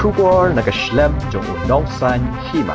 Shubor nagaslem jong unongsan hima.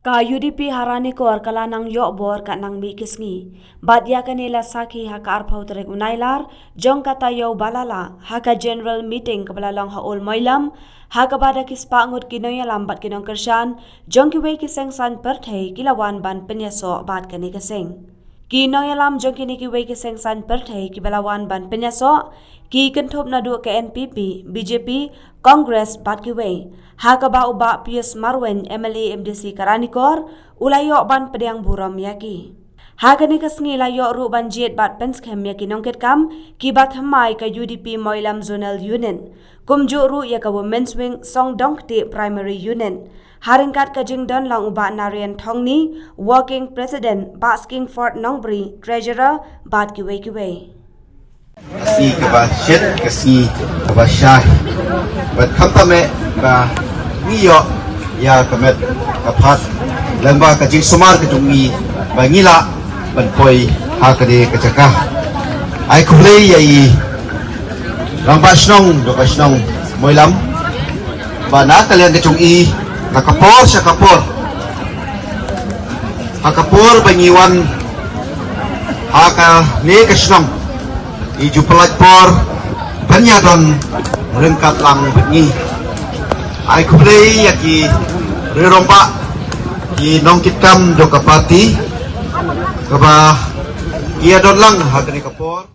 Ka UDP harani kor kalanang yokbor ka nang mikisngi. Badya kanila saki haka arpaw terek unailar, jong kata yaw balala, haka general meeting kabalalong haul moilam, haka bada kispangut kinoyalam bat kinong kersyan, jong kiwe kiseng san perthay kilawan ban penyaso bat kani keseng. Kinoyalam jong kini kiwe kiseng san perthay kibalawan ban penyaso, ki kentop na du ke NPP, BJP, Congress bat kiwe. Haka ba uba Pius Marwen MLA MDC Karanikor ulayok ban pediang buram yaki. Haka ni kasngi layok ru ban jet bat penskem yaki nongket kam ki bat hamai ka UDP Moilam Zonal Union. Kumjuk ru ya ka Women's Wing Song Dongti Primary Union. Haringkat ka jing don lang uba Narian Thongni, Working President Basking Fort Nongbri, Treasurer bat kiwe. Kasih kepada Syed, kasih kepada Syah, buat kampanye ba niyo ya kemet kapat lembah kajing sumar kedungi bangila banpoi hakade kecakah ai kulei yai rampasnong do pasnong moilam bana kalian kecungi kakapor syakapor hakapor bangiwan haka ne kasnong ijupelat por banyadon rengkat lang bengi ai kublei yaki rirompa ki nongkitam do kapati kaba ia don lang hagani kapor.